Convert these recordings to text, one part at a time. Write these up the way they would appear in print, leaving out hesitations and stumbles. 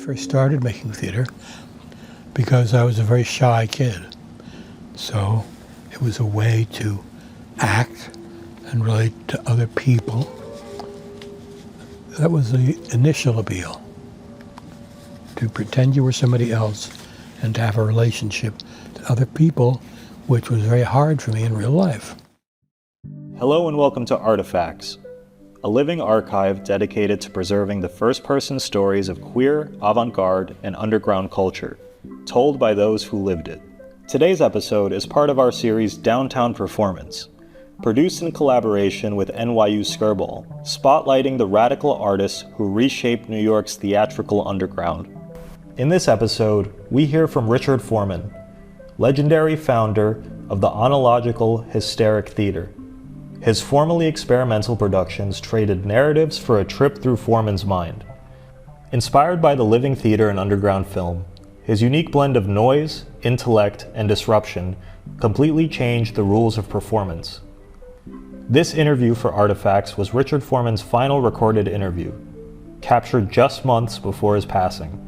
first started making theater because I was a very shy kid. So it was a way to act and relate to other people. That was the initial appeal, to pretend you were somebody else and to have a relationship to other people, which was very hard for me in real life. Hello and welcome to Artifacts, a living archive dedicated to preserving the first-person stories of queer, avant-garde, and underground culture, told by those who lived it. Today's episode is part of our series Downtown Performance, produced in collaboration with NYU Skirball, spotlighting the radical artists who reshaped New York's theatrical underground. In this episode, we hear from Richard Foreman, legendary founder of the Ontological-Hysteric Theater. His formerly experimental productions traded narratives for a trip through Foreman's mind. Inspired by the living theater and underground film, his unique blend of noise, intellect, and disruption completely changed the rules of performance. This interview for Artifacts was Richard Foreman's final recorded interview, captured just months before his passing.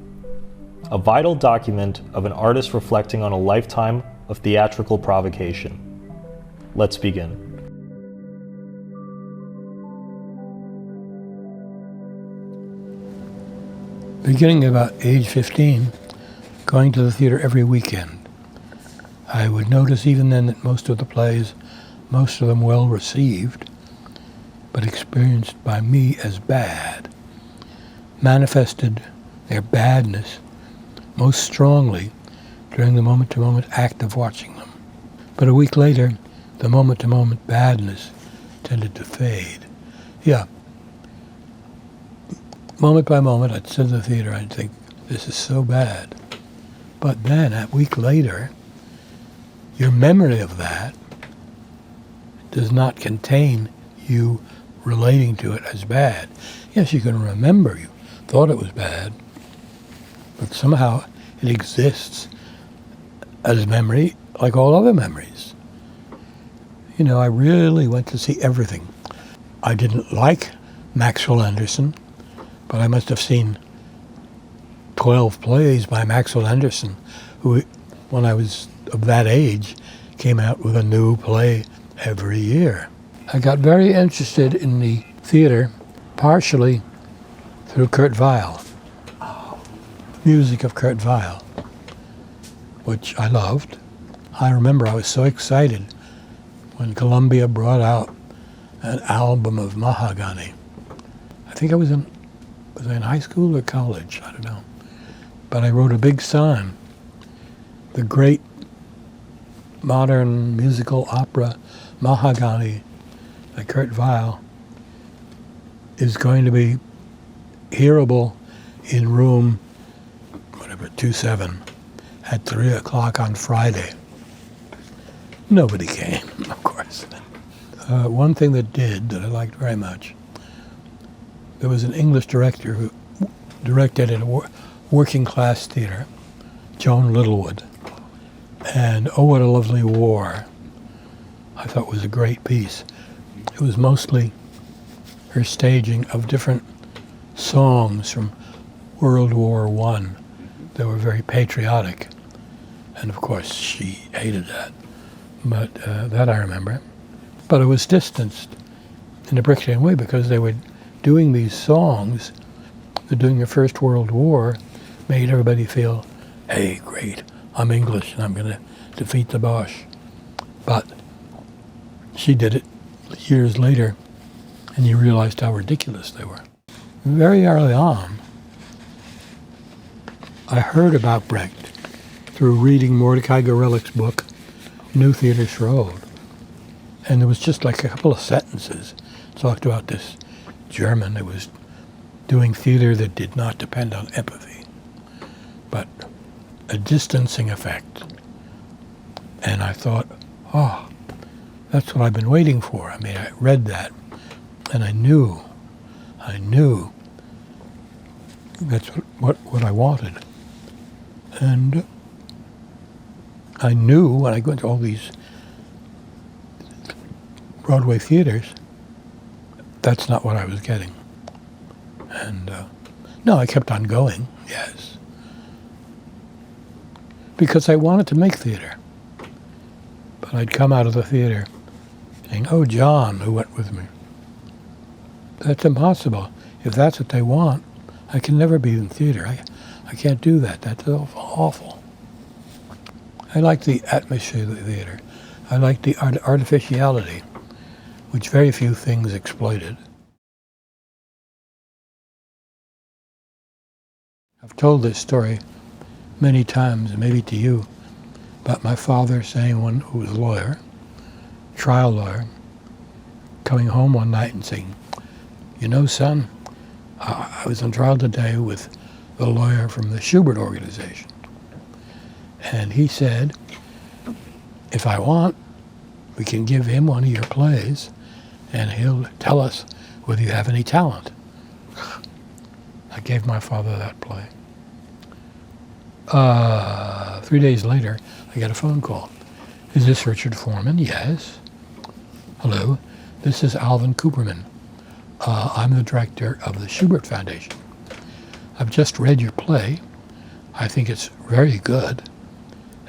A vital document of an artist reflecting on a lifetime of theatrical provocation. Let's begin. Beginning about age 15, going to the theater every weekend, I would notice even then that most of the plays, most of them well received, but experienced by me as bad, manifested their badness most strongly during the moment-to-moment act of watching them. But a week later, the moment-to-moment badness tended to fade. Yeah. Moment by moment, I'd sit in the theater, I'd think, this is so bad. But then, a week later, your memory of that does not contain you relating to it as bad. Yes, you can remember you thought it was bad, but somehow it exists as memory like all other memories. You know, I really went to see everything. I didn't like Maxwell Anderson, but I must have seen 12 plays by Maxwell Anderson, who, when I was of that age, came out with a new play every year. I got very interested in the theater, partially through Kurt Weill, music of Kurt Weill, which I loved. I remember I was so excited when Columbia brought out an album of Mahagani. I think was I in high school or college? I don't know. But I wrote a big sign. The great modern musical opera Mahagani by Kurt Weill is going to be hearable in room, 27 at 3 o'clock on Friday. Nobody came, of course. One thing that I liked very much, there was an English director who directed in a working class theater, Joan Littlewood, and Oh, What a Lovely War, I thought was a great piece. It was mostly her staging of different songs from World War I that were very patriotic, and of course she hated that, but that I remember. But it was distanced in a Brechtian way because they were doing these songs, during the First World War, made everybody feel, hey, great, I'm English and I'm going to defeat the Boche. But she did it years later, and you realized how ridiculous they were. Very early on, I heard about Brecht through reading Mordecai Gorelick's book, New Theaters for Old. And there was just like a couple of sentences talked about this German that was doing theater that did not depend on empathy, but a distancing effect. And I thought, oh, that's what I've been waiting for. I mean, I read that, and I knew that's what I wanted. And I knew when I went to all these Broadway theaters, that's not what I was getting. And No, I kept on going, yes. Because I wanted to make theater. But I'd come out of the theater saying, oh, John, who went with me. That's impossible. If that's what they want, I can never be in theater. I can't do that. That's awful. I like the atmosphere of the theater. I like the artificiality, which very few things exploited. I've told this story many times, maybe to you, about my father saying, who was a lawyer, trial lawyer, coming home one night and saying, you know, son, I was on trial today with the lawyer from the Schubert organization. And he said, if I want, we can give him one of your plays and he'll tell us whether you have any talent. I gave my father that play. 3 days later, I got a phone call. Is this Richard Foreman? Yes. Hello, this is Alvin Cooperman. I'm the director of the Schubert Foundation. I've just read your play. I think it's very good,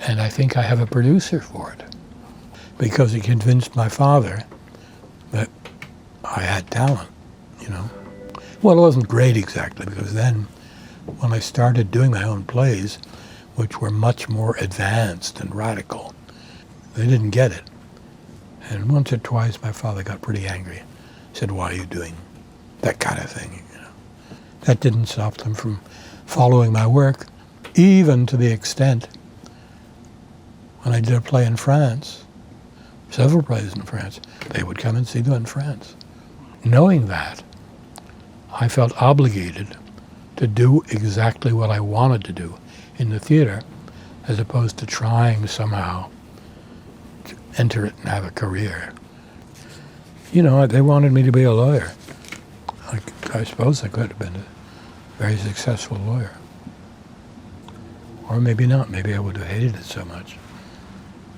and I think I have a producer for it. Because he convinced my father that I had talent, you know. Well, it wasn't great exactly, because then when I started doing my own plays, which were much more advanced and radical, they didn't get it. And once or twice my father got pretty angry. He said, why are you doing that kind of thing? You know? That didn't stop them from following my work, even to the extent when I did a play in France, several plays in France, they would come and see them in France. Knowing that, I felt obligated to do exactly what I wanted to do in the theater, as opposed to trying somehow to enter it and have a career. You know, they wanted me to be a lawyer. I suppose I could have been a very successful lawyer. Or maybe not. Maybe I would have hated it so much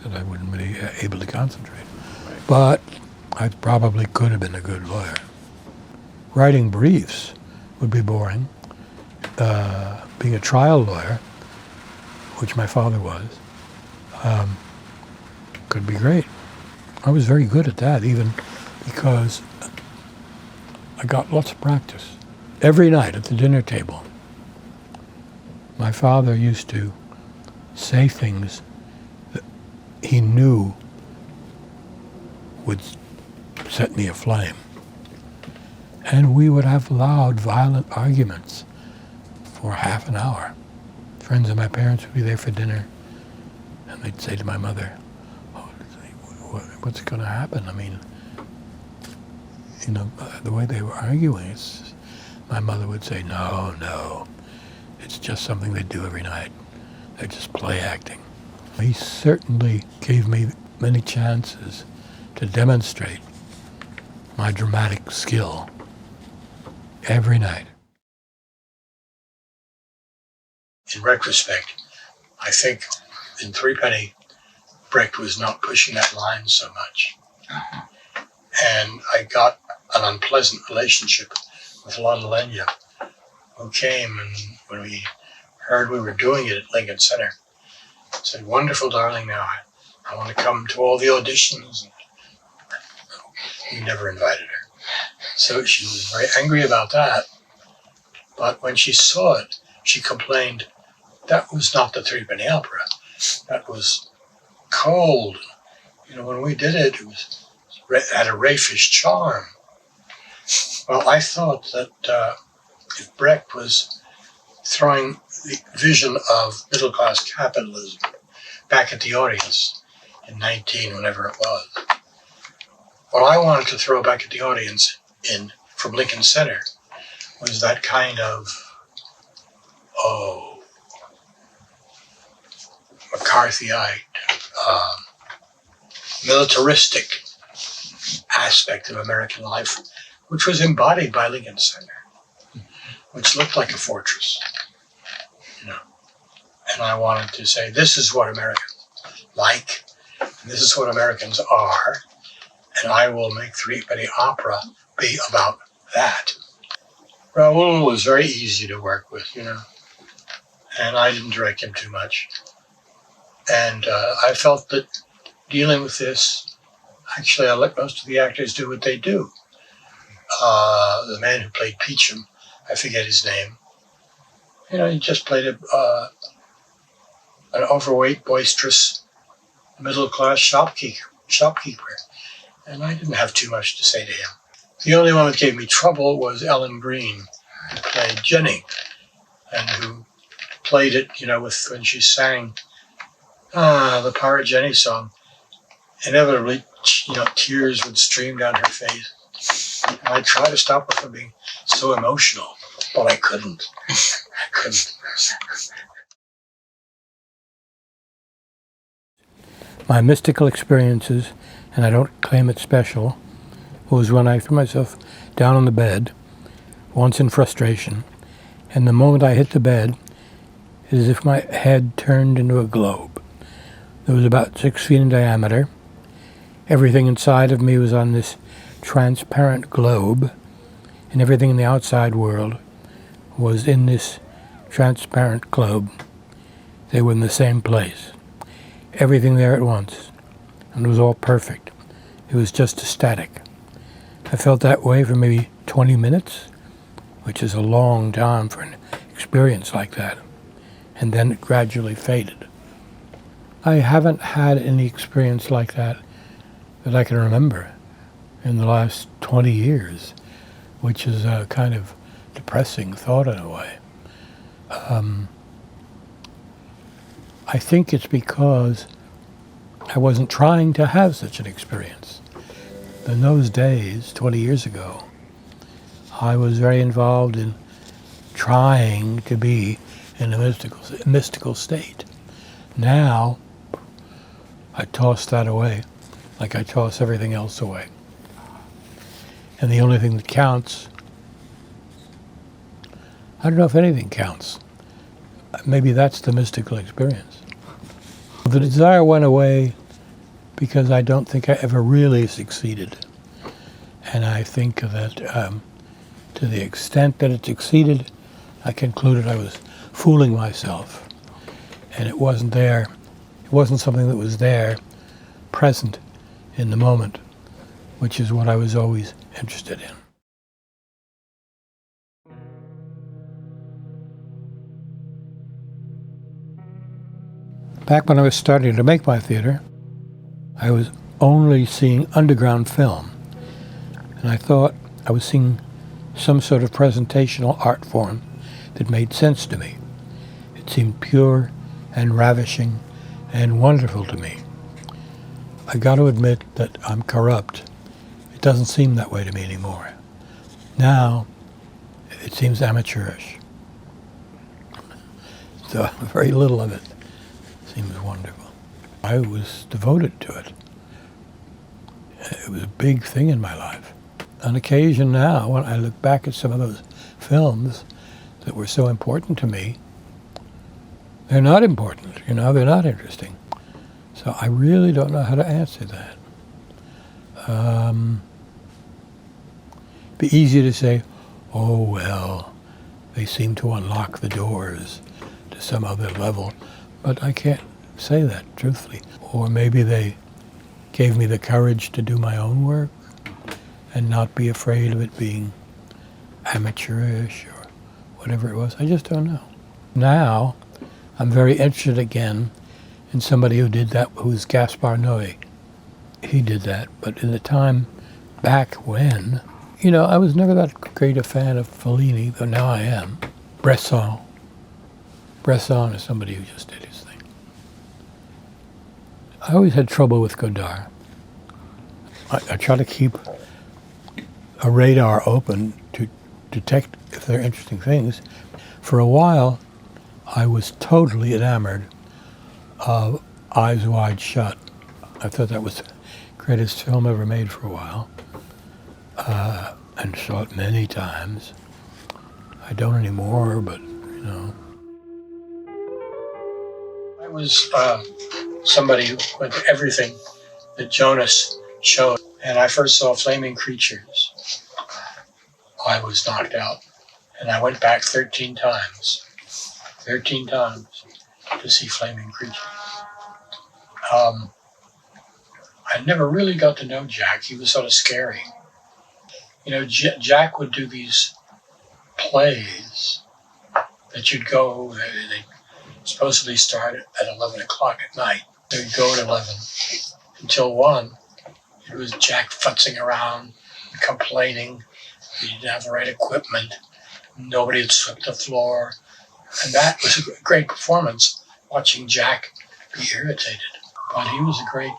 that I wouldn't be able to concentrate. Right. But I probably could have been a good lawyer. Writing briefs would be boring. Being a trial lawyer, which my father was, could be great. I was very good at that, even because I got lots of practice. Every night at the dinner table, my father used to say things that he knew would set me aflame. And we would have loud, violent arguments for half an hour. Friends of my parents would be there for dinner, and they'd say to my mother, oh, what's going to happen? I mean, you know, the way they were arguing, my mother would say, no, it's just something they do every night. They're just play acting. He certainly gave me many chances to demonstrate my dramatic skill every night. In retrospect, I think in Threepenny, Brecht was not pushing that line so much. And I got an unpleasant relationship with Lon Lenya, who came, and when we heard we were doing it at Lincoln Center, said, wonderful, darling, now I want to come to all the auditions. We never invited her. So she was very angry about that. But when she saw it, she complained, that was not the Threepenny Opera. That was cold. You know, when we did it, it had a raffish charm. Well, I thought that if Brecht was throwing the vision of middle-class capitalism back at the audience in 19, whenever it was, what I wanted to throw back at the audience from Lincoln Center was that kind of, McCarthyite, militaristic aspect of American life, which was embodied by Lincoln Center, which looked like a fortress, you know. And I wanted to say, this is what Americans like, and this is what Americans are, and I will make Threepenny Opera be about that. Raoul was very easy to work with, and I didn't direct him too much. And I felt that dealing with this, actually, I let most of the actors do what they do. The man who played Peachum, I forget his name, he just played an overweight, boisterous, middle-class shopkeeper, and I didn't have too much to say to him. The only one that gave me trouble was Ellen Green, who played Jenny, and who played it, when she sang the Pirate Jenny song. Inevitably, tears would stream down her face. And I tried to stop her from being so emotional, but I couldn't. My mystical experiences, and I don't claim it special, was when I threw myself down on the bed, once in frustration, and the moment I hit the bed, it is as if my head turned into a globe. It was about 6 feet in diameter. Everything inside of me was on this transparent globe, and everything in the outside world was in this transparent globe. They were in the same place. Everything there at once, and it was all perfect. It was just ecstatic. I felt that way for maybe 20 minutes, which is a long time for an experience like that, and then it gradually faded. I haven't had any experience like that I can remember in the last 20 years, which is a kind of depressing thought in a way. I think it's because I wasn't trying to have such an experience. In those days, 20 years ago, I was very involved in trying to be in a mystical state. Now, I toss that away, like I toss everything else away. And the only thing that counts, I don't know if anything counts. Maybe that's the mystical experience. The desire went away because I don't think I ever really succeeded. And I think that to the extent that it succeeded, I concluded I was fooling myself. And it wasn't there. It wasn't something that was there, present in the moment, which is what I was always interested in. Back when I was starting to make my theater, I was only seeing underground film, and I thought I was seeing some sort of presentational art form that made sense to me. It seemed pure and ravishing and wonderful to me. I got to admit that I'm corrupt. It doesn't seem that way to me anymore. Now, it seems amateurish. So very little of it seems wonderful. I was devoted to it. It was a big thing in my life. On occasion now, when I look back at some of those films that were so important to me, they're not important, they're not interesting. So I really don't know how to answer that. It'd be easy to say, oh, well, they seem to unlock the doors to some other level, but I can't say that truthfully. Or maybe they gave me the courage to do my own work and not be afraid of it being amateurish or whatever it was. I just don't know. Now, I'm very interested again in somebody who did that, who's Gaspar Noé. He did that, but in the time back when, I was never that great a fan of Fellini, though now I am. Bresson is somebody who just did his thing. I always had trouble with Godard. I try to keep a radar open to detect if there are interesting things. For a while, I was totally enamored of Eyes Wide Shut. I thought that was the greatest film ever made for a while, and saw it many times. I don't anymore, but, I was somebody who went to everything that Jonas showed. And I first saw Flaming Creatures. I was knocked out. And I went back 13 times. 13 times to see Flaming Creatures. I never really got to know Jack. He was sort of scary. You know, Jack would do these plays that you'd go, they supposedly start at 11 o'clock at night. They'd go at 11 until 1. It was Jack futzing around, complaining he didn't have the right equipment. Nobody had swept the floor. And that was a great performance, watching Jack be irritated. But he was a great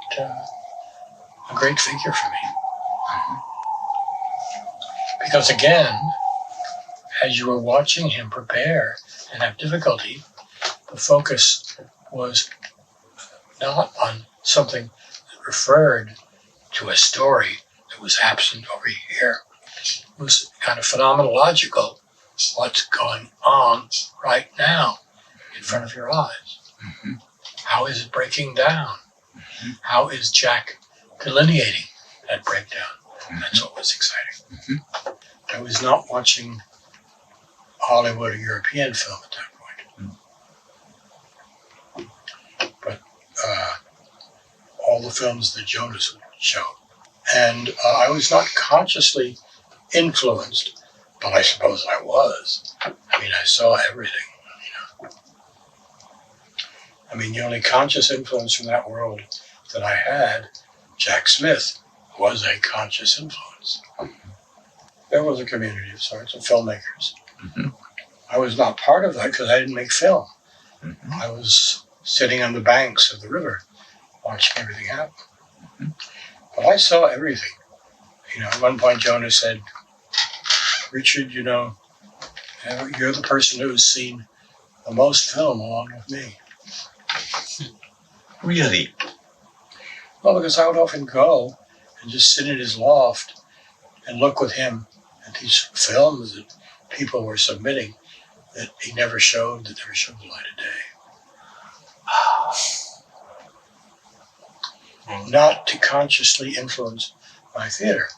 figure for me. Because again, as you were watching him prepare and have difficulty, the focus was not on something that referred to a story that was absent over here. It was kind of phenomenological. What's going on right now in front of your eyes? Mm-hmm. How is it breaking down? Mm-hmm. How is Jack delineating that breakdown? Mm-hmm. That's what was exciting. Mm-hmm. I was not watching Hollywood or European film at that point. Mm-hmm. But all the films that Jonas would show. And I was not consciously influenced, but I suppose I was. I mean, I saw everything, you know. I mean, the only conscious influence from that world that I had, Jack Smith, was a conscious influence. There was a community of sorts of filmmakers. Mm-hmm. I was not part of that because I didn't make film. Mm-hmm. I was sitting on the banks of the river watching everything happen. Mm-hmm. But I saw everything. You know, at one point Jonas said, Richard, you know, you're the person who has seen the most film along with me. Really? Well, because I would often go and just sit in his loft and look with him at these films that people were submitting that he never showed, that never showed the light of day. Not to consciously influence my theater.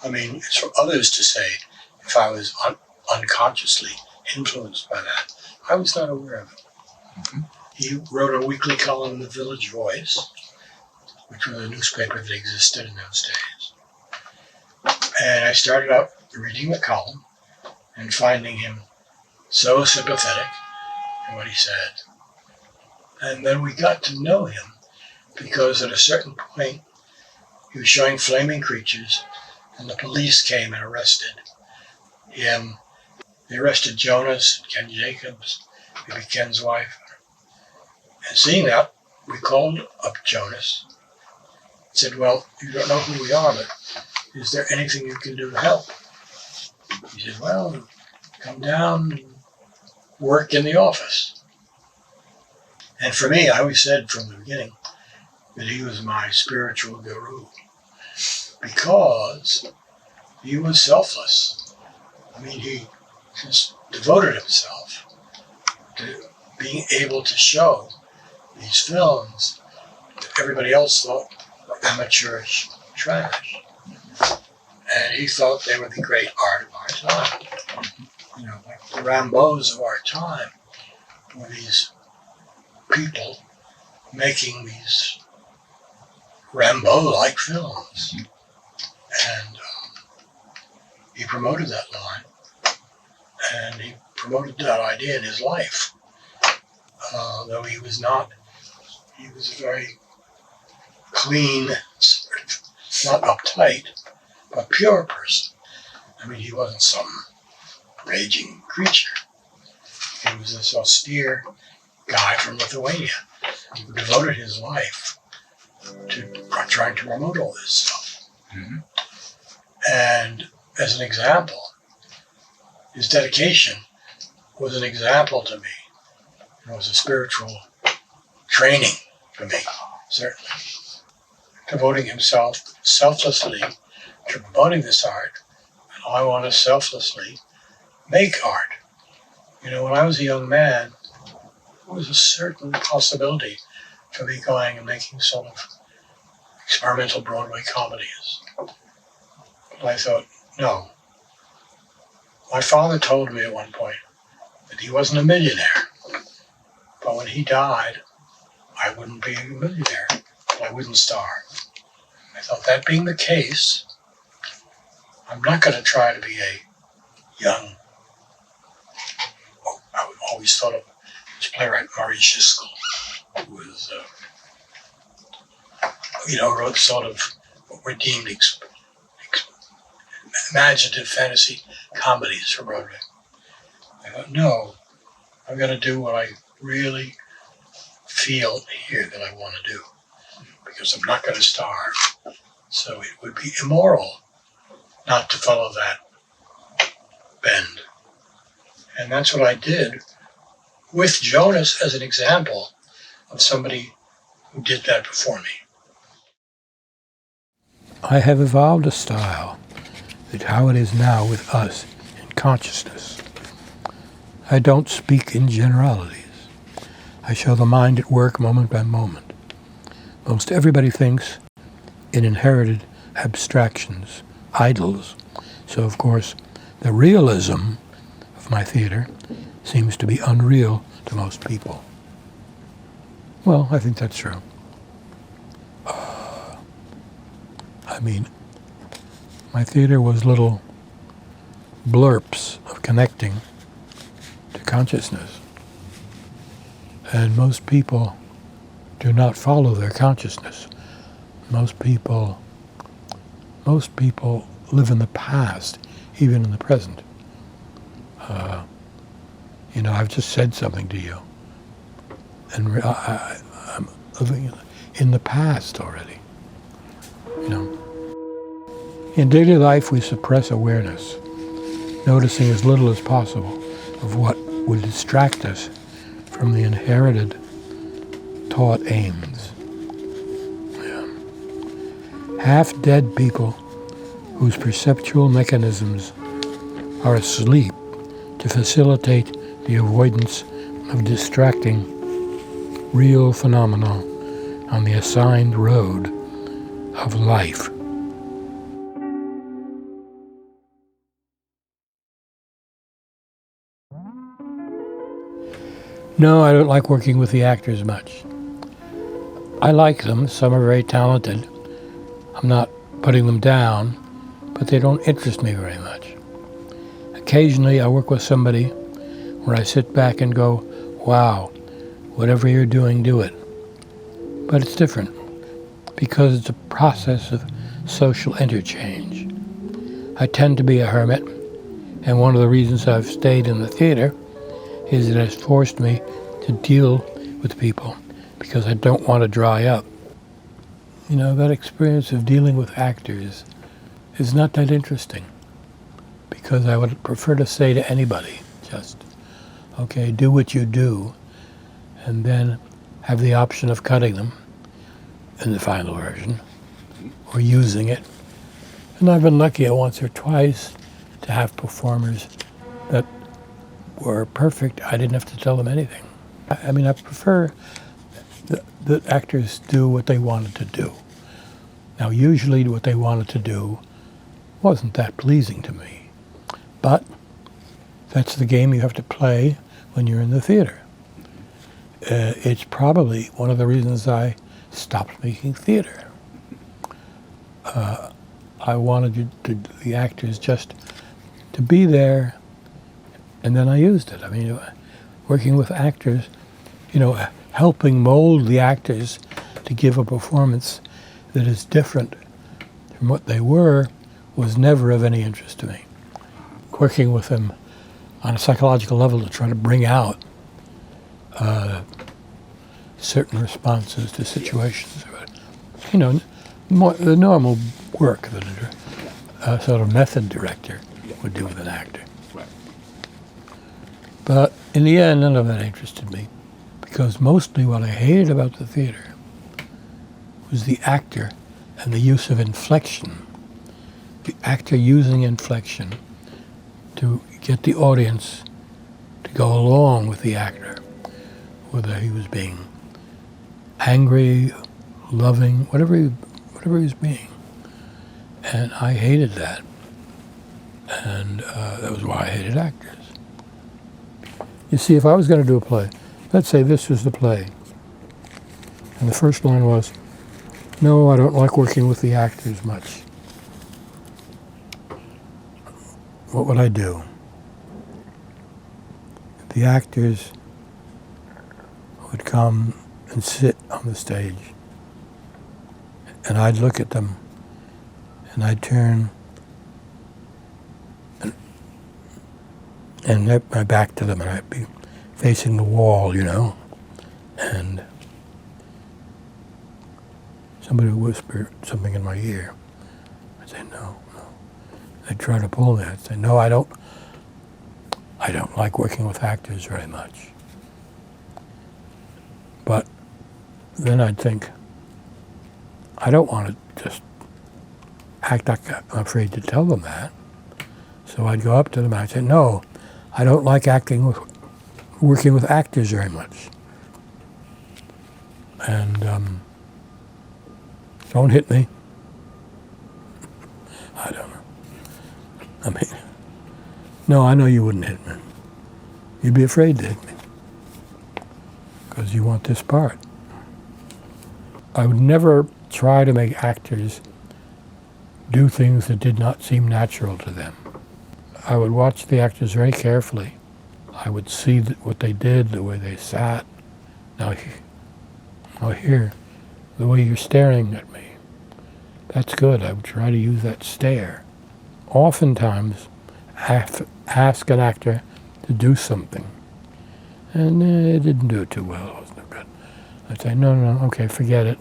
I mean, it's for others to say if I was unconsciously influenced by that. I was not aware of it. Mm-hmm. He wrote a weekly column in the Village Voice, which was a newspaper that existed in those days. And I started out reading the column and finding him so sympathetic in what he said. And then we got to know him because at a certain point, he was showing Flaming Creatures and the police came and arrested him. They arrested Jonas, Ken Jacobs, maybe Ken's wife. And seeing that, we called up Jonas and said, well, you don't know who we are, but is there anything you can do to help? He said, well, come down and work in the office. And for me, I always said from the beginning that he was my spiritual guru because he was selfless. I mean, he just devoted himself to being able to show these films that everybody else thought were amateurish trash. And he thought they were the great art of our time. You know, like the Rambeaus of our time were these people making these Rambeau-like films. And he promoted that line. And he promoted that idea in his life. Though he was a very clean, not uptight, but pure person. I mean, he wasn't some raging creature. He was this austere guy from Lithuania who devoted his life to trying to promote all this stuff. Mm-hmm. And as an example, his dedication was an example to me. It was a spiritual training for me, certainly. Devoting himself selflessly to promoting this art, and I want to selflessly make art. You know, when I was a young man, there was a certain possibility for me going and making sort of experimental Broadway comedies. But I thought, no. My father told me at one point that he wasn't a millionaire, but when he died, I wouldn't be a millionaire, but I wouldn't star. I thought, that being the case, I'm not going to try to be a young, I always thought of this playwright, Murray Schiskell, who was, wrote sort of what were deemed imaginative fantasy comedies for Broadway. I thought, no, I'm going to do what I really feel here that I want to do, because I'm not going to star. So it would be immoral not to follow that bend. And that's what I did with Jonas as an example of somebody who did that before me. I have evolved a style that how it is now with us in consciousness. I don't speak in generalities. I show the mind at work moment by moment. Most everybody thinks in inherited abstractions, idols. So, of course, the realism of my theater seems to be unreal to most people. Well, I think that's true. My theater was little blurps of connecting to consciousness. And most people do not follow their consciousness. Most people live in the past, even in the present. I've just said something to you, and I'm living in the past already. In daily life, we suppress awareness, noticing as little as possible of what would distract us from the inherited taught aims. Half-dead people whose perceptual mechanisms are asleep to facilitate the avoidance of distracting real phenomena on the assigned road of life. No, I don't like working with the actors much. I like them. Some are very talented. I'm not putting them down, but they don't interest me very much. Occasionally I work with somebody where I sit back and go, wow, whatever you're doing, do it. But it's different because it's a process of social interchange. I tend to be a hermit, and one of the reasons I've stayed in the theater is it has forced me to deal with people because I don't want to dry up. That experience of dealing with actors is not that interesting because I would prefer to say to anybody, just, okay, do what you do, and then have the option of cutting them in the final version or using it. And I've been lucky once or twice to have performers that were perfect. I didn't have to tell them anything. I prefer that actors do what they wanted to do. Now, usually what they wanted to do wasn't that pleasing to me. But that's the game you have to play when you're in the theater. It's probably one of the reasons I stopped making theater. I wanted the actors just to be there, and then I used it. Working with actors, helping mold the actors to give a performance that is different from what they were was never of any interest to me. Working with them on a psychological level to try to bring out certain responses to situations, the normal work that a sort of method director would do with an actor. But in the end, none of that interested me, because mostly what I hated about the theater was the actor and the use of inflection. The actor using inflection to get the audience to go along with the actor, whether he was being angry, loving, whatever he was being. And I hated that. And that was why I hated actors. You see, if I was going to do a play, let's say this was the play, and the first line was, "No, I don't like working with the actors much." What would I do? The actors would come and sit on the stage, and I'd look at them, and I'd turn and have my back to them, and I'd be facing the wall, you know, and somebody would whisper something in my ear. I'd say, no. They'd try to pull me. I'd say, no, I don't like working with actors very much. But then I'd think, I don't want to just act like I'm afraid to tell them that. So I'd go up to them and I'd say, no, I don't like working with actors very much. And don't hit me. I don't know. I mean, no, I know you wouldn't hit me. You'd be afraid to hit me because you want this part. I would never try to make actors do things that did not seem natural to them. I would watch the actors very carefully. I would see what they did, the way they sat. Now here, the way you're staring at me. That's good. I would try to use that stare. Oftentimes, ask an actor to do something, and they didn't do it too well. It wasn't good. I'd say, no, okay, forget it.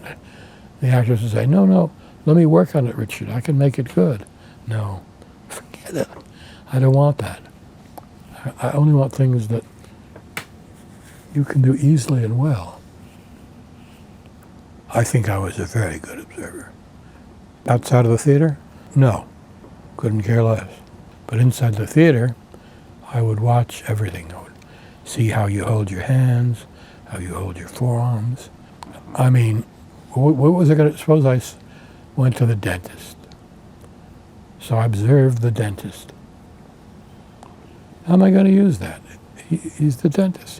The actors would say, no, let me work on it, Richard. I can make it good. No, forget it. I don't want that. I only want things that you can do easily and well. I think I was a very good observer. Outside of the theater? No, couldn't care less. But inside the theater, I would watch everything. I would see how you hold your hands, how you hold your forearms. I mean, what was I going to, suppose I went to the dentist. So I observed the dentist. How am I going to use that? He's the dentist.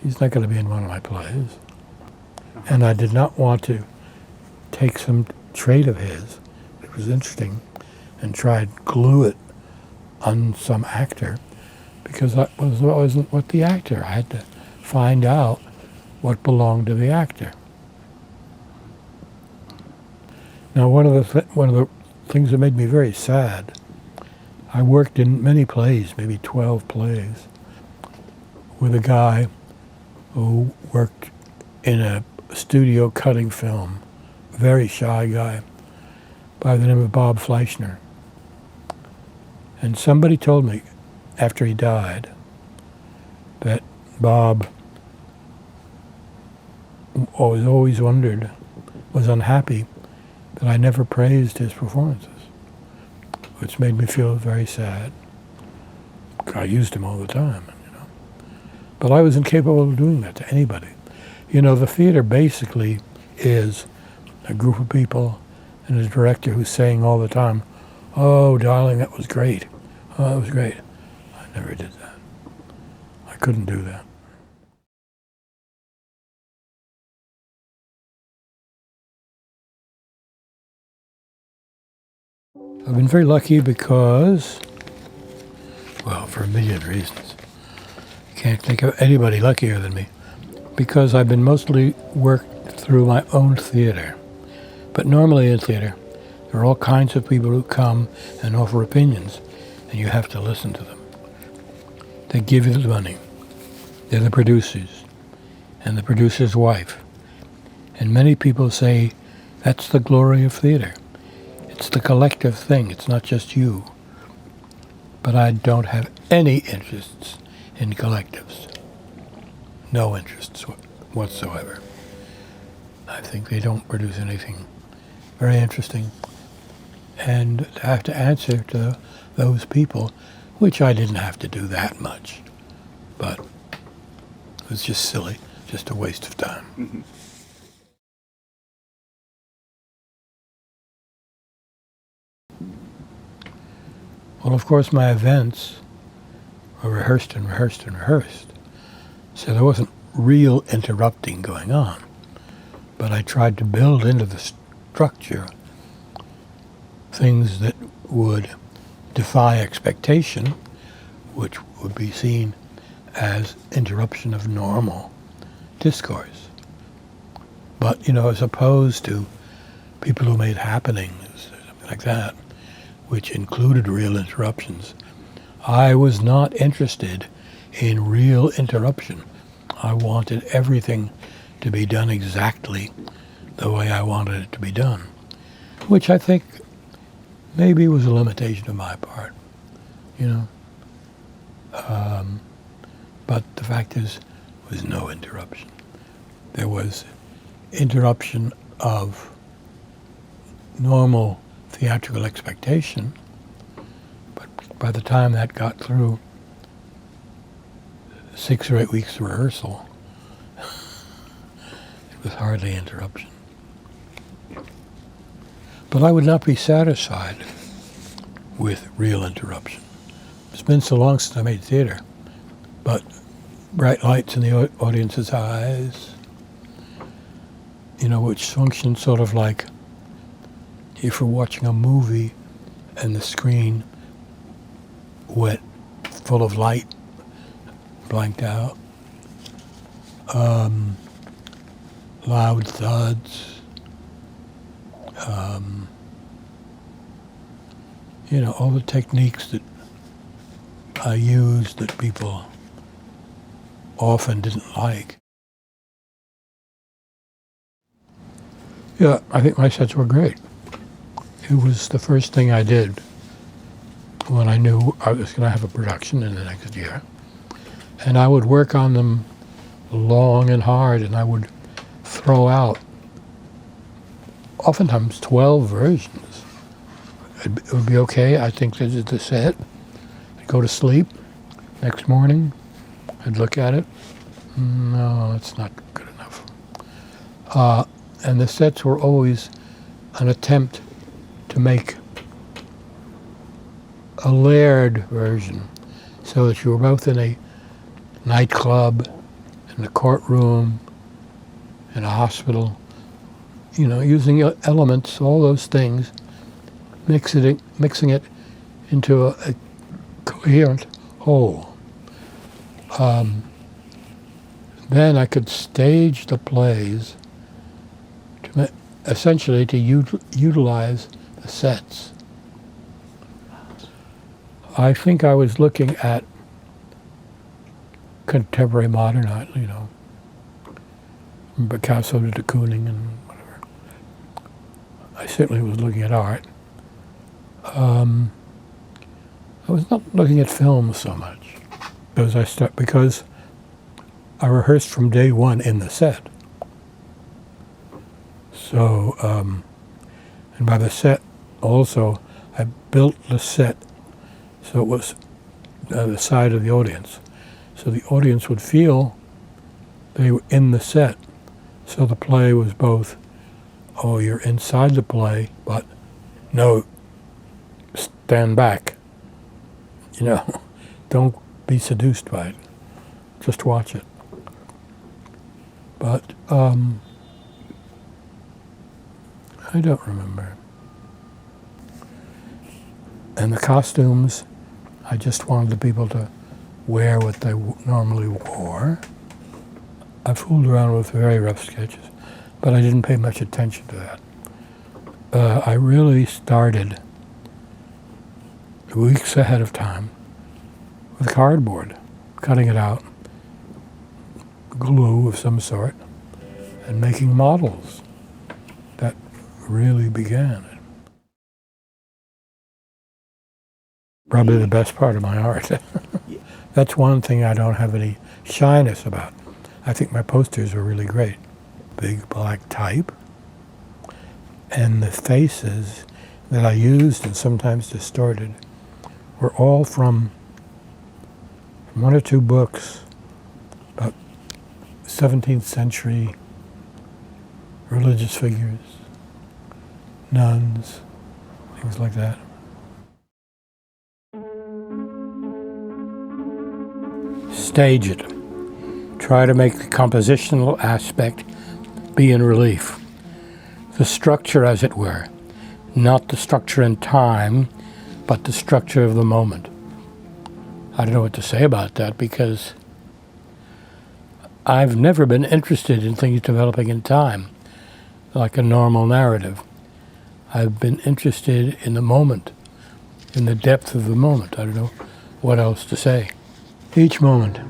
He's not going to be in one of my plays. And I did not want to take some trait of his, it was interesting, and try to glue it on some actor, because that wasn't what the actor. I had to find out what belonged to the actor. Now, one of the things that made me very sad, I worked in many plays, maybe 12 plays, with a guy who worked in a studio cutting film, very shy guy, by the name of Bob Fleischner. And somebody told me, after he died, that Bob always wondered, was unhappy, that I never praised his performances, which made me feel very sad. I used him all the time, you know. But I was incapable of doing that to anybody. You know, the theater basically is a group of people and a director who's saying all the time, "Oh, darling, that was great. Oh, that was great." I never did that. I couldn't do that. I've been very lucky because, well, for a million reasons. Can't think of anybody luckier than me. Because I've been mostly worked through my own theater. But normally in theater, there are all kinds of people who come and offer opinions, and you have to listen to them. They give you the money. They're the producers, and the producer's wife. And many people say, that's the glory of theater. It's the collective thing. It's not just you. But I don't have any interests in collectives. No interests whatsoever. I think they don't produce anything very interesting. And to have to answer to those people, which I didn't have to do that much, but it was just silly, just a waste of time. Mm-hmm. Well, of course, my events were rehearsed and rehearsed and rehearsed. So there wasn't real interrupting going on. But I tried to build into the structure things that would defy expectation, which would be seen as interruption of normal discourse. But, as opposed to people who made happenings or something like that, which included real interruptions, I was not interested in real interruption. I wanted everything to be done exactly the way I wanted it to be done, which I think maybe was a limitation of my part, But the fact is, there was no interruption. There was interruption of normal theatrical expectation, but by the time that got through 6 or 8 weeks of rehearsal, it was hardly interruption. But I would not be satisfied with real interruption. It's been so long since I made theater, but bright lights in the audience's eyes, which function sort of like if you're watching a movie and the screen went full of light, blanked out, loud thuds, all the techniques that I used that people often didn't like. Yeah, I think my sets were great. It was the first thing I did when I knew I was going to have a production in the next year. And I would work on them long and hard, and I would throw out oftentimes 12 versions. It would be okay. I think this is the set. I'd go to sleep. Next morning, I'd look at it. No, it's not good enough. And the sets were always an attempt to make a layered version so that you were both in a nightclub, in a courtroom, in a hospital, using elements, all those things, mixing it into a coherent whole. Then I could stage the plays essentially to utilize the sets. I think I was looking at contemporary modern art, from Picasso to de Kooning and whatever. I certainly was looking at art. I was not looking at film so much because I rehearsed from day one in the set. So, and by the set also, I built the set so it was the side of the audience. So the audience would feel they were in the set. So the play was both, you're inside the play, but no, stand back. Don't be seduced by it. Just watch it. But I don't remember. And the costumes, I just wanted the people to wear what they normally wore. I fooled around with very rough sketches, but I didn't pay much attention to that. I really started weeks ahead of time with cardboard, cutting it out, glue of some sort, and making models. That really began it. Probably the best part of my art. That's one thing I don't have any shyness about. I think my posters are really great. Big black type. And the faces that I used and sometimes distorted were all from one or two books about 17th century religious figures, nuns, things like that. stage it. Try to make the compositional aspect be in relief. The structure, as it were, not the structure in time, but the structure of the moment. I don't know what to say about that because I've never been interested in things developing in time, like a normal narrative. I've been interested in the moment, in the depth of the moment. I don't know what else to say. Each moment,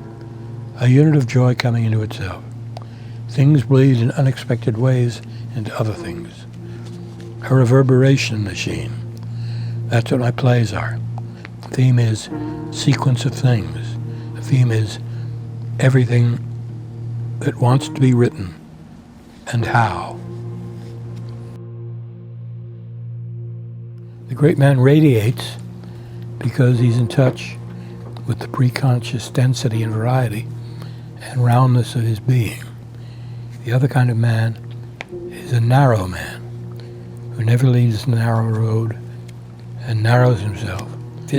a unit of joy coming into itself. Things bleed in unexpected ways into other things. A reverberation machine. That's what my plays are. The theme is sequence of things. The theme is everything that wants to be written and how. The great man radiates because he's in touch with the preconscious density and variety and roundness of his being. The other kind of man is a narrow man who never leaves the narrow road and narrows himself.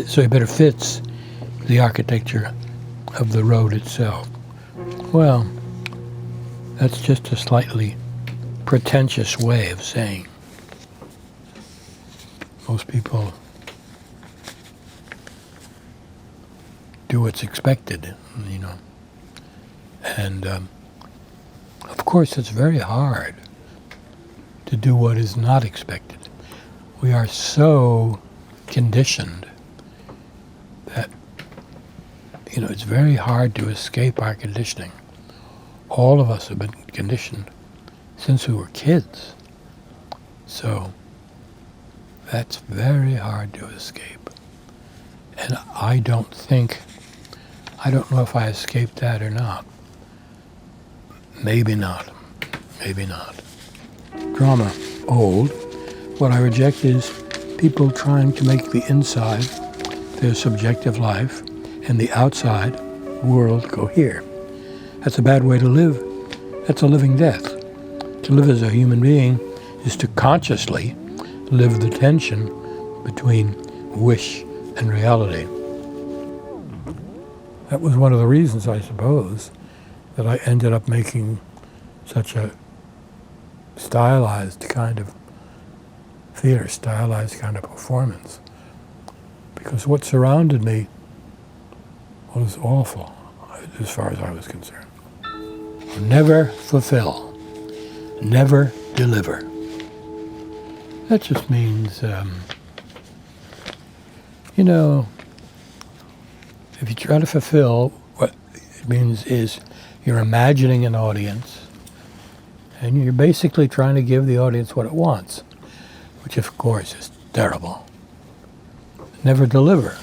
So he better fits the architecture of the road itself. Well, that's just a slightly pretentious way of saying. Most people do what's expected, you know. And of course, it's very hard to do what is not expected. We are so conditioned that, you know, it's very hard to escape our conditioning. All of us have been conditioned since we were kids. So that's very hard to escape. And I don't know if I escaped that or not. Maybe not. Maybe not. Drama, old. What I reject is people trying to make the inside, their subjective life, and the outside world cohere. That's a bad way to live. That's a living death. To live as a human being is to consciously live the tension between wish and reality. That was one of the reasons, I suppose, that I ended up making such a stylized kind of theater, stylized kind of performance. Because what surrounded me was awful, as far as I was concerned. Never fulfill, never deliver. That just means, you know, if you try to fulfill, what it means is you're imagining an audience and you're basically trying to give the audience what it wants, which of course is terrible. Never deliver,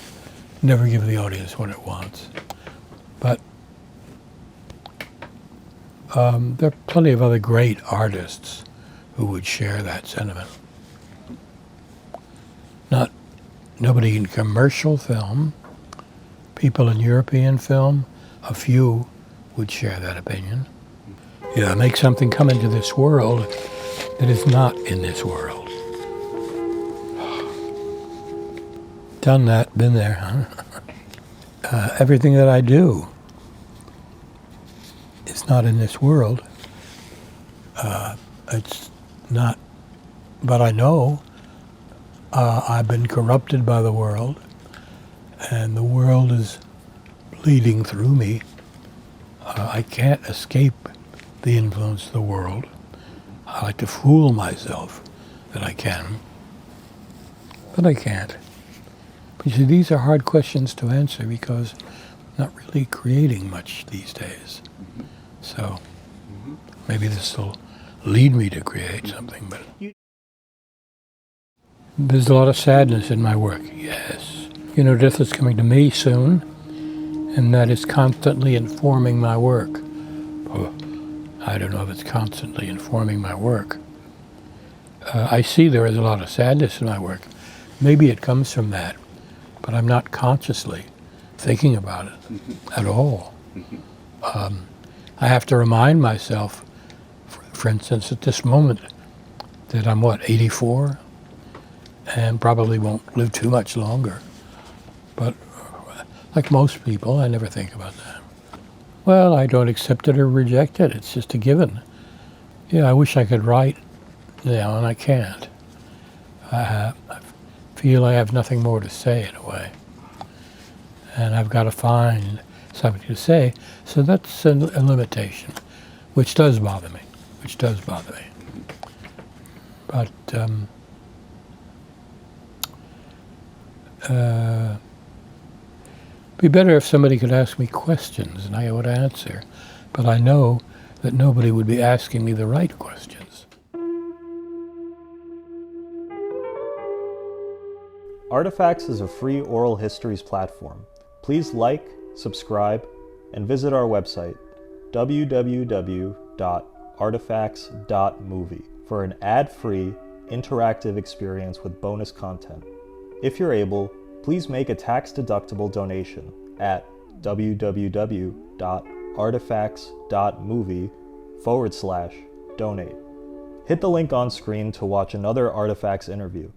never give the audience what it wants. But there are plenty of other great artists who would share that sentiment. Nobody in commercial film, people in European film, a few would share that opinion. You know, make something come into this world that is not in this world. Done that, been there, huh? Everything that I do is not in this world. It's not, but I know I've been corrupted by the world, and the world is bleeding through me. I can't escape the influence of the world. I like to fool myself that I can, but I can't. But you see, these are hard questions to answer because I'm not really creating much these days. So maybe this will lead me to create something, but there's a lot of sadness in my work, yes. You know, death is coming to me soon, and that is constantly informing my work. Oh, I don't know if it's constantly informing my work. I see there is a lot of sadness in my work. Maybe it comes from that, but I'm not consciously thinking about it at all. I have to remind myself, for instance, at this moment, that I'm 84? And probably won't live too much longer. But like most people, I never think about that. Well, I don't accept it or reject it. It's just a given. Yeah, I wish I could write now, and I can't. I feel I have nothing more to say in a way. And I've got to find something to say. So that's a limitation, which does bother me. But be better if somebody could ask me questions and I would answer. But I know that nobody would be asking me the right questions. Artifacts is a free oral histories platform. Please like, subscribe, and visit our website, www.artifacts.movie, for an ad-free, interactive experience with bonus content. If you're able, please make a tax-deductible donation at www.artifacts.movie/donate. Hit the link on screen to watch another Artifacts interview.